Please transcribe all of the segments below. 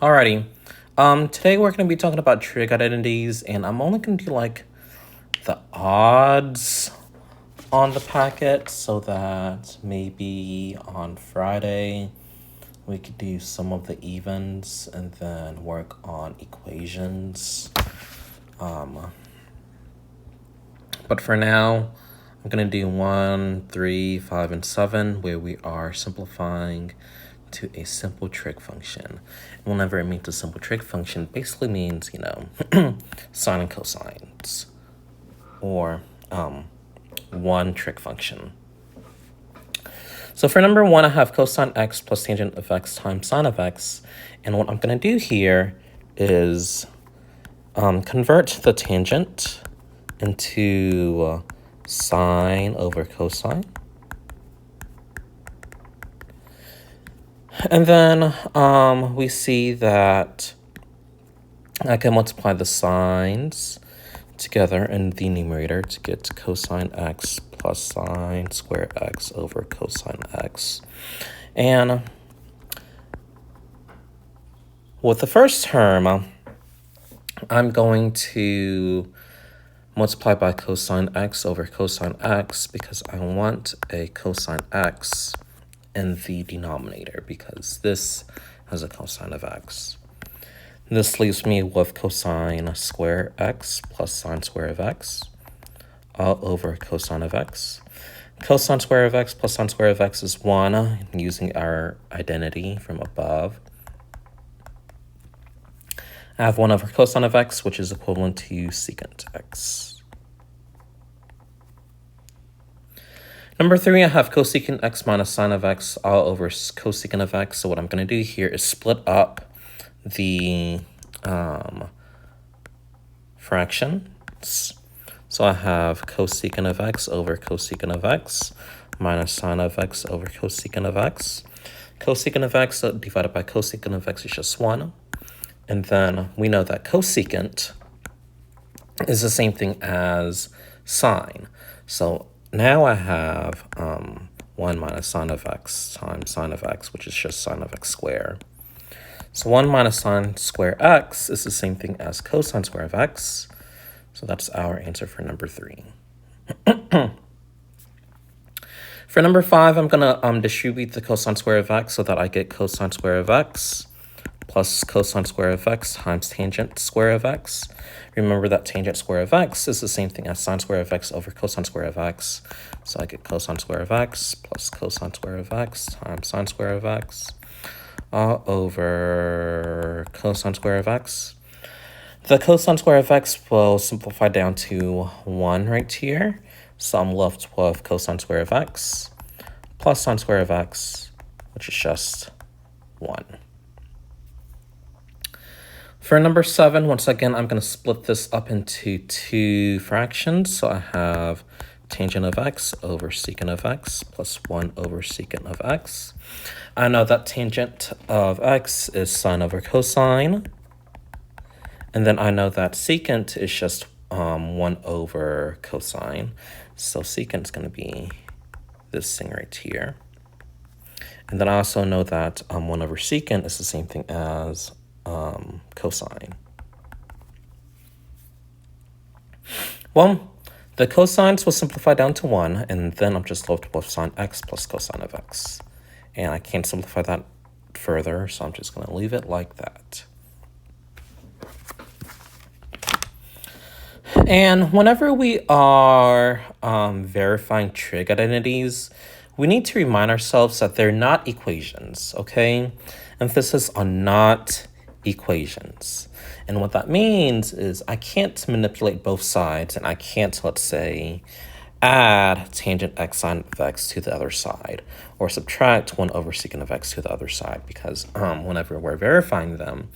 Alrighty. Today we're going to be talking about trig identities, and I'm only going to do like the odds on the packet so that maybe on Friday we could do some of the evens and then work on equations. But for now, I'm going to do 1, 3, 5, and 7, where we are simplifying to a simple trig function. And whenever it means a simple trig function, basically means, sine and cosines, or one trig function. So for number 1, I have cosine x plus tangent of x times sine of x. And what I'm going to do here is convert the tangent into sine over cosine. And then we see that I can multiply the sines together in the numerator to get cosine x plus sine square x over cosine x. And with the first term, I'm going to multiply by cosine x over cosine x because I want a cosine x in the denominator because this has a cosine of x. This leaves me with cosine square x plus sine square of x all over cosine of x. Cosine square of x plus sine square of x is 1 using our identity from above. I have 1 over cosine of x, which is equivalent to secant x. Number 3, I have cosecant x minus sine of x all over cosecant of x. So what I'm going to do here is split up the fractions. So I have cosecant of x over cosecant of x minus sine of x over cosecant of x. Cosecant of x divided by cosecant of x is just 1. And then we know that cosecant is the same thing as sine. So now I have 1 minus sine of x times sine of x, which is just sine of x squared. So 1 minus sine square x is the same thing as cosine square of x. So that's our answer for number 3. For number 5, I'm going to distribute the cosine square of x so that I get cosine square of x plus cosine square of x times tangent square of x. Remember that tangent square of x is the same thing as sine square of x over cosine square of x. So I get cosine square of x plus cosine square of x times sine square of x all over cosine square of x. The cosine square of x will simplify down to 1 right here. So I'm left with cosine square of x plus sine square of x, which is just 1. For number 7, once again, I'm going to split this up into 2 fractions. So I have tangent of x over secant of x plus 1 over secant of x. I know that tangent of x is sine over cosine. And then I know that secant is just 1 over cosine. So secant is going to be this thing right here. And then I also know that 1 over secant is the same thing as cosine. Well, the cosines will simplify down to 1, and then I'm just left with sine x plus cosine of x. And I can't simplify that further, so I'm just going to leave it like that. And whenever we are verifying trig identities, we need to remind ourselves that they're not equations, okay? Emphasis on not equations. And what that means is I can't manipulate both sides, and I can't, let's say, add tangent x sine of x to the other side, or subtract 1 over secant of x to the other side, because whenever we're verifying them,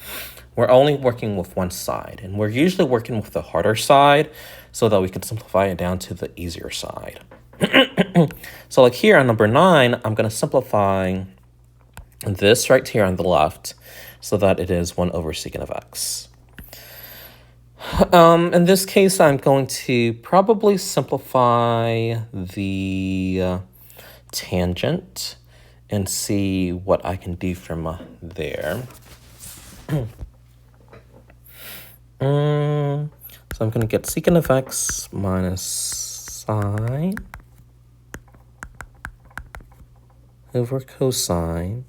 we're only working with one side, and we're usually working with the harder side so that we can simplify it down to the easier side. So like here on number 9, I'm going to simplify this right here on the left so that it is 1 over secant of x. In this case, I'm going to probably simplify the tangent and see what I can do from there. So I'm going to get secant of x minus sine over cosine.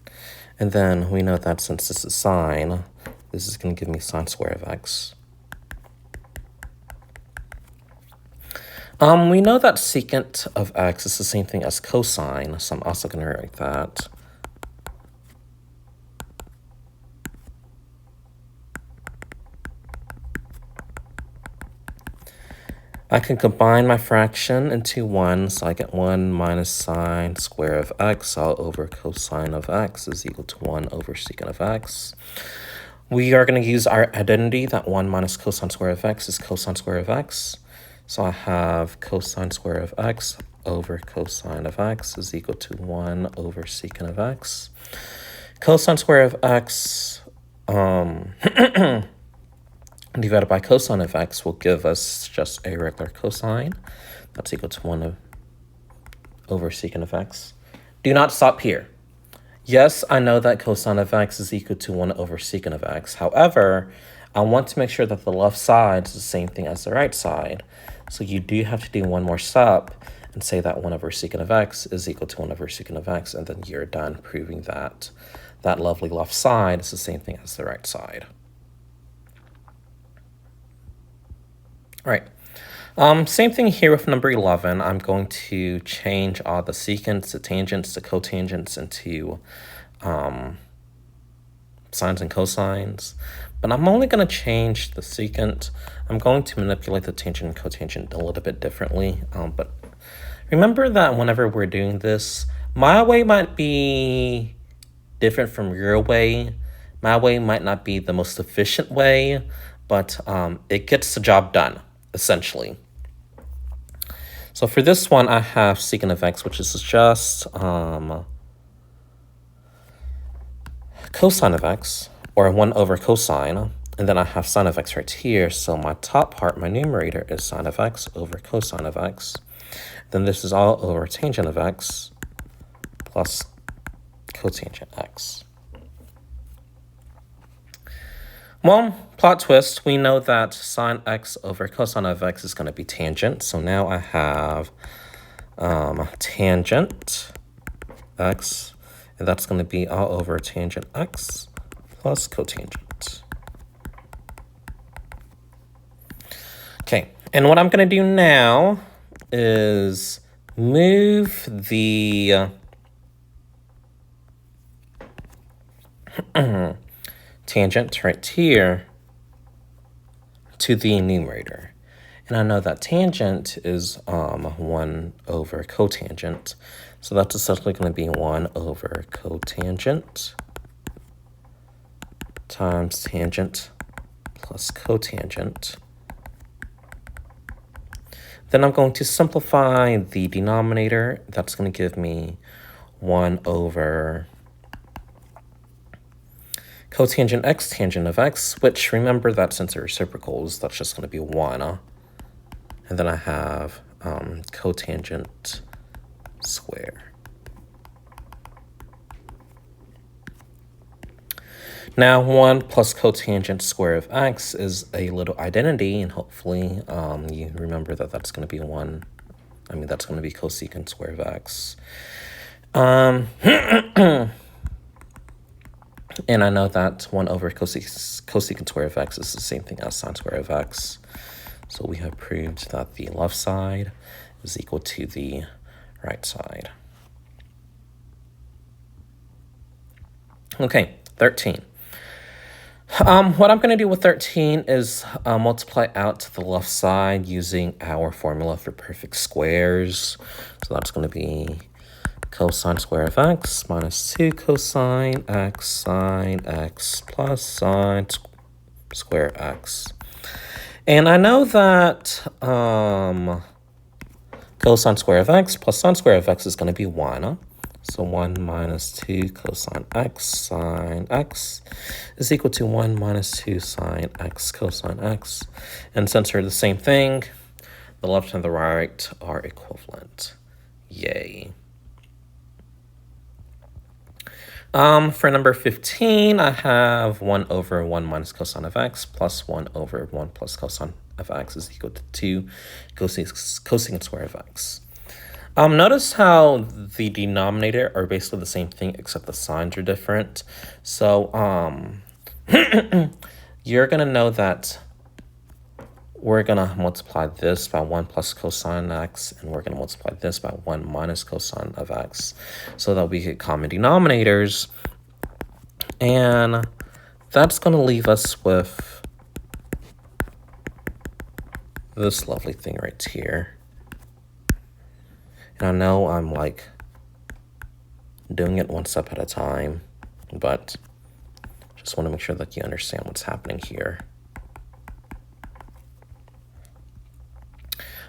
And then we know that since this is sine, this is going to give me sine square of x. We know that secant of x is the same thing as cosine, so I'm also going to write that. I can combine my fraction into 1, so I get 1 minus sine square of x all over cosine of x is equal to 1 over secant of x. We are going to use our identity that 1 minus cosine square of x is cosine square of x. So I have cosine square of x over cosine of x is equal to 1 over secant of x. Cosine square of x divided by cosine of x will give us just a regular cosine. That's equal to 1 over secant of x. Do not stop here. Yes, I know that cosine of x is equal to 1 over secant of x. However, I want to make sure that the left side is the same thing as the right side. So you do have to do one more step and say that 1 over secant of x is equal to 1 over secant of x, and then you're done proving that that lovely left side is the same thing as the right side. All right. Same thing here with number 11. I'm going to change all the secants, the tangents, the cotangents into sines and cosines. But I'm only going to change the secant. I'm going to manipulate the tangent and cotangent a little bit differently. But remember that whenever we're doing this, my way might be different from your way. My way might not be the most efficient way, but it gets the job done, essentially. So for this one, I have secant of x, which is just cosine of x, or 1 over cosine, and then I have sine of x right here. So my top part, my numerator, is sine of x over cosine of x. Then this is all over tangent of x plus cotangent x. Well, plot twist, we know that sine x over cosine of x is going to be tangent. So now I have tangent x, and that's going to be all over tangent x plus cotangent. Okay, and what I'm going to do now is move the tangent right here to the numerator. And I know that tangent is 1 over cotangent. So that's essentially going to be 1 over cotangent times tangent plus cotangent. Then I'm going to simplify the denominator. That's going to give me 1 over cotangent x tangent of x, which remember that since they're reciprocals, that's just going to be 1. And then I have cotangent square. Now 1 plus cotangent square of x is a little identity, and hopefully you remember that that's going to be 1. I mean, that's going to be cosecant square of x. And I know that 1 over cosecant square of x is the same thing as sine square of x. So we have proved that the left side is equal to the right side. Okay, 13. What I'm going to do with 13 is multiply out to the left side using our formula for perfect squares. So that's going to be cosine square of x minus 2 cosine x sine x plus sine square x. And I know that cosine square of x plus sine square of x is going to be 1. So 1 minus 2 cosine x sine x is equal to 1 minus 2 sine x cosine x. And since they're the same thing, the left and the right are equivalent. Yay. For number 15, I have 1 over 1 minus cosine of x plus 1 over 1 plus cosine of x is equal to 2 cosecant square of x. Notice how the denominator are basically the same thing except the signs are different. So you're going to know that we're going to multiply this by 1 plus cosine x, and we're going to multiply this by 1 minus cosine of x so that we get common denominators. And that's going to leave us with this lovely thing right here. And I know I'm like doing it one step at a time, but just want to make sure that you understand what's happening here.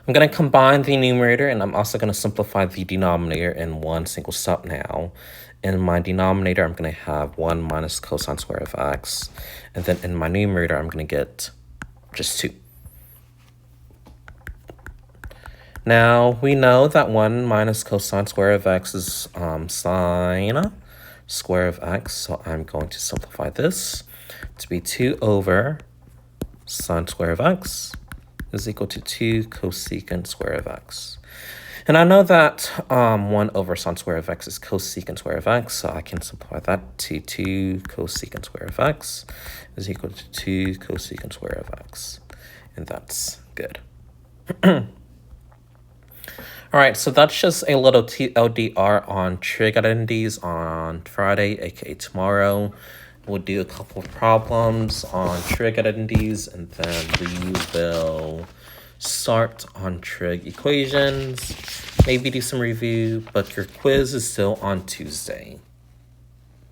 I'm going to combine the numerator, and I'm also going to simplify the denominator in one single step now. In my denominator, I'm going to have 1 minus cosine square of x. And then in my numerator, I'm going to get just 2. Now, we know that 1 minus cosine square of x is sine square of x. So I'm going to simplify this to be 2 over sine square of x is equal to 2 cosecant square of x. And I know that 1 over sine square of x is cosecant square of x, so I can simplify that to 2 cosecant square of x is equal to 2 cosecant square of x. And that's good. All right, so that's just a little TLDR on trig identities on Friday, aka tomorrow. We'll do a couple of problems on trig identities, and then we will start on trig equations, maybe do some review, but your quiz is still on Tuesday.